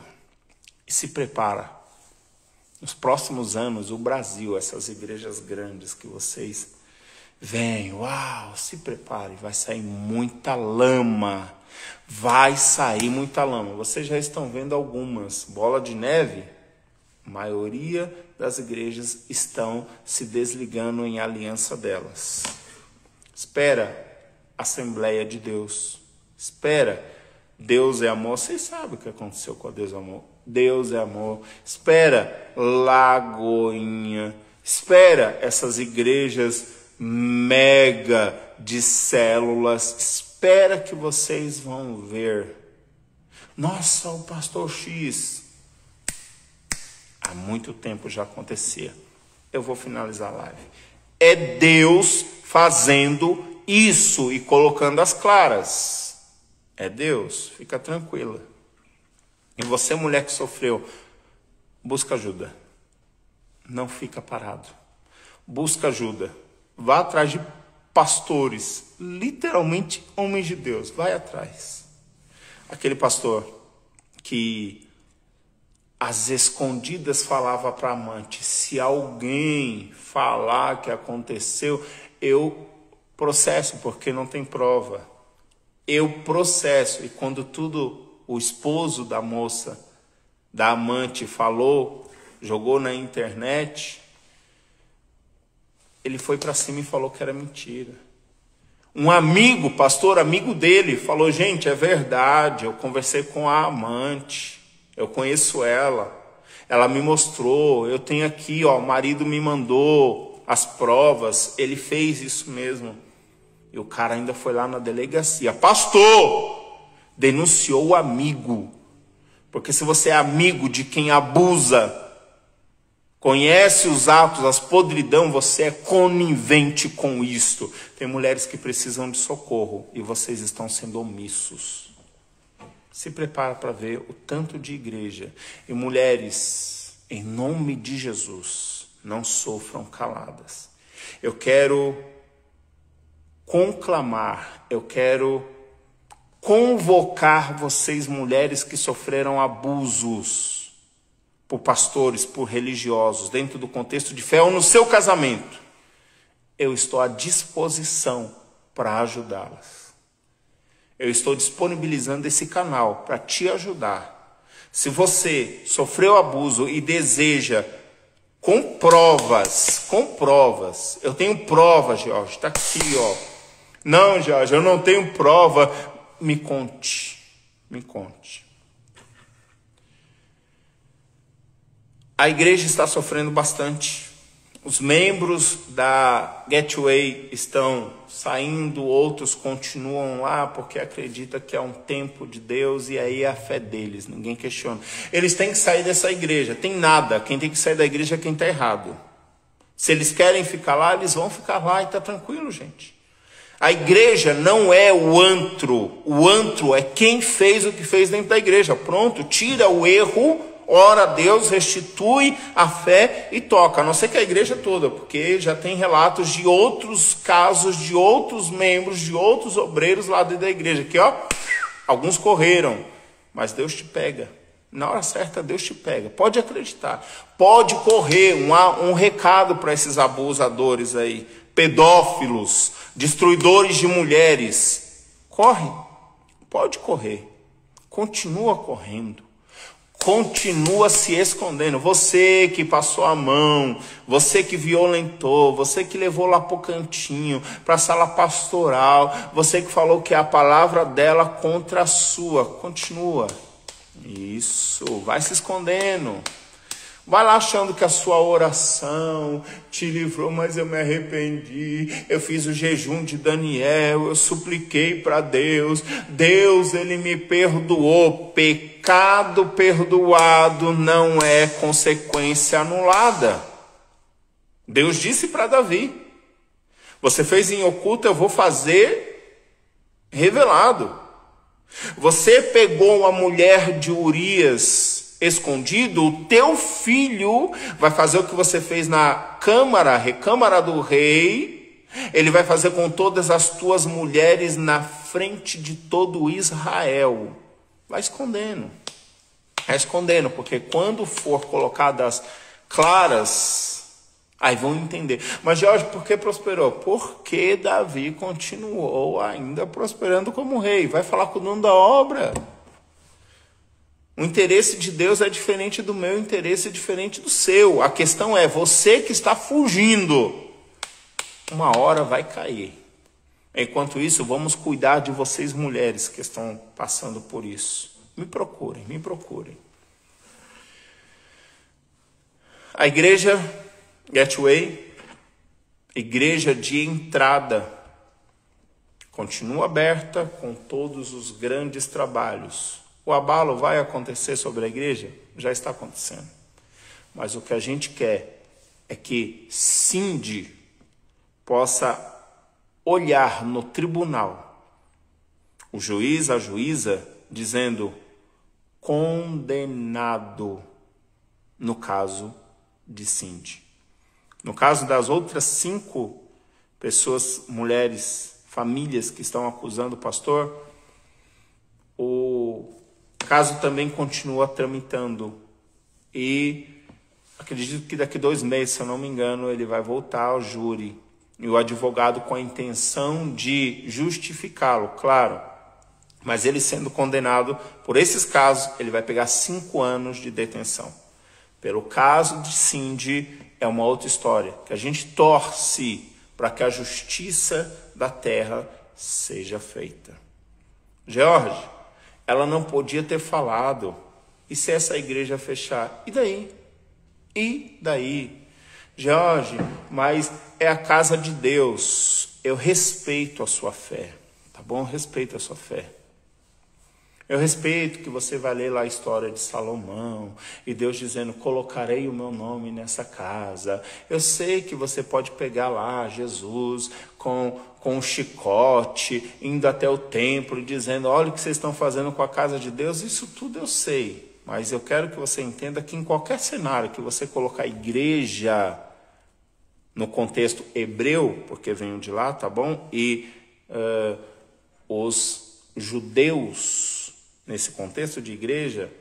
E se prepara. Nos próximos anos, o Brasil, essas igrejas grandes que vocês veem, uau, se prepare, vai sair muita lama. Vai sair muita lama. Vocês já estão vendo algumas. Bola de Neve, a maioria das igrejas estão se desligando em aliança delas. Espera, Assembleia de Deus. Espera, Deus é amor. Vocês sabem o que aconteceu com a Deus é amor. Deus é amor. Espera, Lagoinha. Espera, essas igrejas mega de células. Espera que vocês vão ver. Nossa, o pastor X. Há muito tempo já acontecia. Eu vou finalizar a live. É Deus fazendo isso e colocando as claras. É Deus, fica tranquila. E você, mulher que sofreu, busca ajuda. Não fica parado. Busca ajuda. Vá atrás de pastores, literalmente homens de Deus. Vai atrás. Aquele pastor que às escondidas falava para a amante: se alguém falar que aconteceu, eu processo, porque não tem prova. Eu processo. E quando o esposo da moça, da amante, falou, jogou na internet, ele foi para cima e falou que era mentira. Um amigo, pastor, amigo dele, falou: gente, é verdade, eu conversei com a amante, eu conheço ela me mostrou, eu tenho aqui, ó, o marido me mandou as provas, ele fez isso mesmo. E o cara ainda foi lá na delegacia: pastor, denunciou o amigo. Porque se você é amigo de quem abusa, conhece os atos, as podridão, você é conivente com isto. Tem mulheres que precisam de socorro e vocês estão sendo omissos. Se prepara para ver o tanto de igreja. E mulheres, em nome de Jesus, não sofram caladas. Eu quero conclamar, eu quero convocar vocês, mulheres que sofreram abusos por pastores, por religiosos, dentro do contexto de fé ou no seu casamento. Eu estou à disposição para ajudá-las. Eu estou disponibilizando esse canal para te ajudar. Se você sofreu abuso e deseja com provas, eu tenho prova, Jorge, está aqui, ó. Não, Jorge, eu não tenho prova. Me conte. A igreja está sofrendo bastante. Os membros da Gateway estão saindo, outros continuam lá porque acreditam que é um tempo de Deus e aí é a fé deles, ninguém questiona. Eles têm que sair dessa igreja, tem nada, quem tem que sair da igreja é quem está errado. Se eles querem ficar lá, eles vão ficar lá e está tranquilo, gente. A igreja não é o antro é quem fez o que fez dentro da igreja. Pronto, tira o erro, ora a Deus, restitui a fé e toca. A não ser que a igreja toda, porque já tem relatos de outros casos, de outros membros, de outros obreiros lá dentro da igreja, que ó, alguns correram, mas Deus te pega. Na hora certa, Deus te pega. Pode acreditar. Pode correr um recado para esses abusadores aí, pedófilos, destruidores de mulheres. Corre. Pode correr. Continua correndo. Continua se escondendo. Você que passou a mão, você que violentou, você que levou lá para o cantinho, para a sala pastoral, você que falou que é a palavra dela contra a sua. Continua. Isso, vai se escondendo. Vai lá achando que a sua oração te livrou, mas eu me arrependi. Eu fiz o jejum de Daniel, eu supliquei para Deus. Deus, ele me perdoou. Pecado perdoado não é consequência anulada. Deus disse para Davi: você fez em oculto, eu vou fazer revelado. Você pegou a mulher de Urias escondido, o teu filho vai fazer o que você fez na recâmara do rei. Ele vai fazer com todas as tuas mulheres na frente de todo Israel. Vai escondendo, porque quando for colocadas claras, aí vão entender. Mas Jorge, por que prosperou? Porque Davi continuou ainda prosperando como rei. Vai falar com o dono da obra. O interesse de Deus é diferente do meu, o interesse é diferente do seu. A questão é, você que está fugindo, uma hora vai cair. Enquanto isso, vamos cuidar de vocês mulheres que estão passando por isso. Me procurem. A igreja Gateway, igreja de entrada, continua aberta com todos os grandes trabalhos. O abalo vai acontecer sobre a igreja? Já está acontecendo. Mas o que a gente quer é que Cindy possa olhar no tribunal o juiz, a juíza, dizendo: condenado no caso de Cindy. No caso das outras 5 pessoas, mulheres, famílias que estão acusando o pastor, o caso também continua tramitando. E acredito que daqui 2 meses, se eu não me engano, ele vai voltar ao júri. E o advogado, com a intenção de justificá-lo, claro. Mas ele sendo condenado por esses casos, ele vai pegar 5 anos de detenção. Pelo caso de Cindy, é uma outra história. Que a gente torce para que a justiça da terra seja feita. George, ela não podia ter falado. E se essa igreja fechar? E daí? E daí? George, mas é a casa de Deus. Eu respeito a sua fé. Tá bom? Eu respeito a sua fé. Eu respeito que você vai ler lá a história de Salomão. E Deus dizendo, colocarei o meu nome nessa casa. Eu sei que você pode pegar lá Jesus com um chicote, indo até o templo e dizendo, olha o que vocês estão fazendo com a casa de Deus. Isso tudo eu sei. Mas eu quero que você entenda que em qualquer cenário que você colocar igreja no contexto hebreu, porque venho de lá, tá bom? E os judeus, nesse contexto de igreja,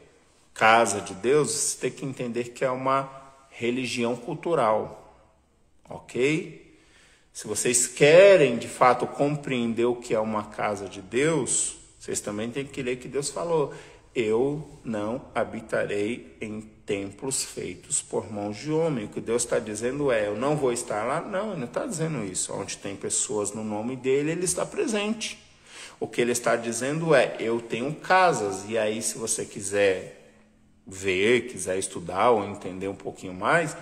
casa de Deus, você tem que entender que é uma religião cultural, ok? Se vocês querem, de fato, compreender o que é uma casa de Deus, vocês também têm que ler que Deus falou, eu não habitarei em templos feitos por mãos de homem. O que Deus está dizendo é, eu não vou estar lá. Não, ele não está dizendo isso. Onde tem pessoas no nome dele, ele está presente. O que ele está dizendo é, eu tenho casas. E aí, se você quiser ver, quiser estudar ou entender um pouquinho mais,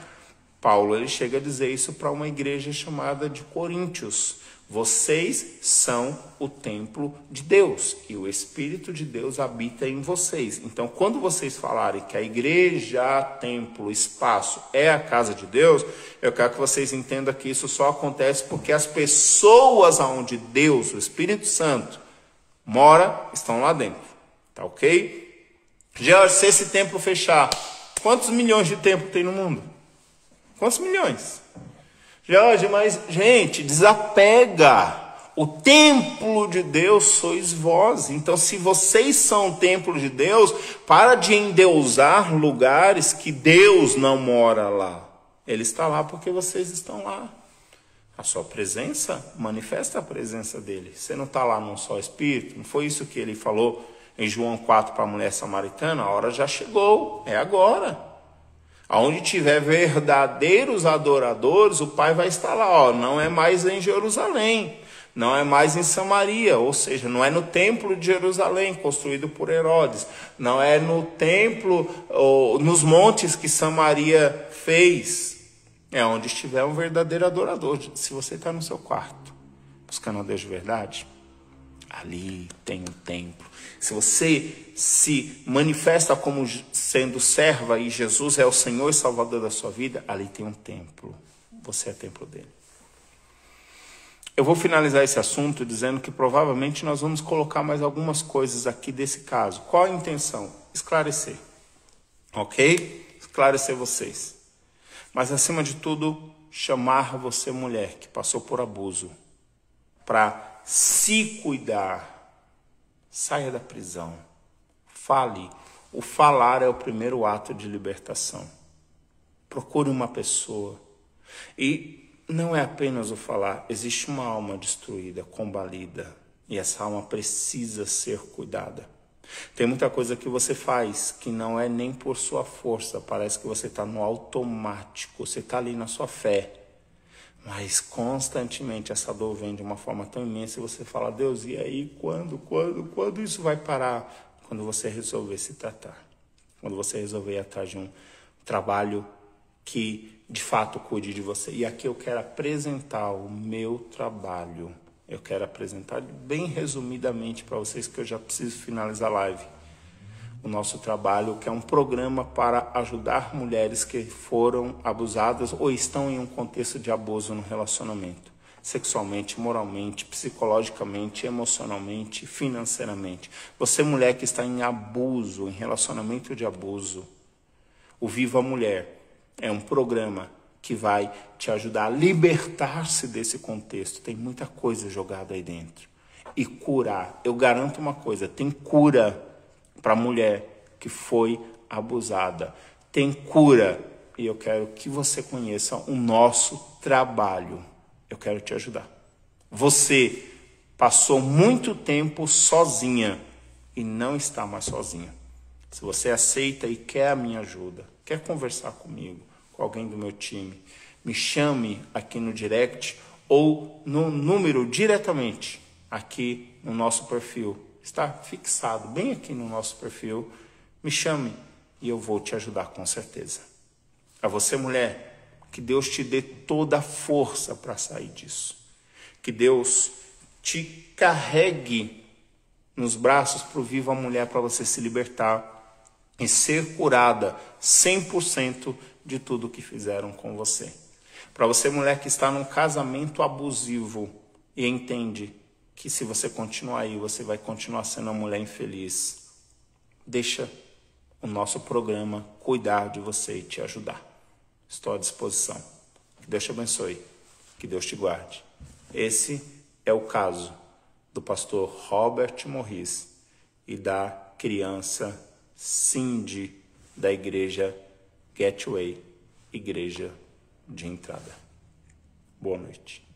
Paulo ele chega a dizer isso para uma igreja chamada de Coríntios. Vocês são o templo de Deus e o Espírito de Deus habita em vocês. Então, quando vocês falarem que a igreja, templo, espaço é a casa de Deus, eu quero que vocês entendam que isso só acontece porque as pessoas aonde Deus, o Espírito Santo, mora, estão lá dentro. Tá ok? George, se esse templo fechar, quantos milhões de templos tem no mundo? Quantos milhões? George, mas, gente, desapega. O templo de Deus sois vós. Então, se vocês são o templo de Deus, para de endeusar lugares que Deus não mora lá. Ele está lá porque vocês estão lá. A sua presença manifesta a presença dele. Você não está lá num só espírito? Não foi isso que ele falou em João 4 para a mulher samaritana? A hora já chegou, é agora. Aonde tiver verdadeiros adoradores, o Pai vai estar lá. Ó, não é mais em Jerusalém, não é mais em Samaria, ou seja, não é no templo de Jerusalém, construído por Herodes. Não é no templo, ou nos montes que Samaria fez. É onde estiver um verdadeiro adorador. Se você está no seu quarto, buscando a Deus de verdade, ali tem um templo. Se você se manifesta como sendo serva e Jesus é o Senhor e Salvador da sua vida, ali tem um templo. Você é templo dele. Eu vou finalizar esse assunto dizendo que provavelmente nós vamos colocar mais algumas coisas aqui desse caso. Qual a intenção? Esclarecer. Ok? Esclarecer vocês. Mas acima de tudo, chamar você mulher que passou por abuso para se cuidar. Saia da prisão. Fale. O falar é o primeiro ato de libertação. Procure uma pessoa. E não é apenas o falar. Existe uma alma destruída, combalida. E essa alma precisa ser cuidada. Tem muita coisa que você faz que não é nem por sua força. Parece que você está no automático. Você está ali na sua fé. Mas constantemente essa dor vem de uma forma tão imensa e você fala, Deus, e aí quando isso vai parar? Quando você resolver se tratar. Quando você resolver ir atrás de um trabalho que de fato cuide de você. E aqui eu quero apresentar o meu trabalho. Eu quero apresentar bem resumidamente para vocês que eu já preciso finalizar a live. O nosso trabalho, que é um programa para ajudar mulheres que foram abusadas ou estão em um contexto de abuso no relacionamento. sexualmente, moralmente, psicologicamente, emocionalmente, financeiramente. Você, mulher que está em abuso, em relacionamento de abuso, o Viva Mulher é um programa que vai te ajudar a libertar-se desse contexto. Tem muita coisa jogada aí dentro. E curar. Eu garanto uma coisa, tem cura para a mulher que foi abusada. Tem cura. E eu quero que você conheça o nosso trabalho. Eu quero te ajudar. Você passou muito tempo sozinha e não está mais sozinha. Se você aceita e quer a minha ajuda, quer conversar comigo, com alguém do meu time, me chame aqui no direct ou no número diretamente aqui no nosso perfil. Está fixado bem aqui no nosso perfil. Me chame e eu vou te ajudar com certeza. A você, mulher, que Deus te dê toda a força para sair disso. Que Deus te carregue nos braços para o Viva Mulher, para você se libertar e ser curada 100% de tudo que fizeram com você. Para você, mulher que está num casamento abusivo e entende que se você continuar aí, você vai continuar sendo uma mulher infeliz. Deixa o nosso programa cuidar de você e te ajudar. Estou à disposição. Que Deus te abençoe. Que Deus te guarde. Esse é o caso do pastor Robert Morris e da criança Cindy da igreja Gateway, igreja de entrada. Boa noite.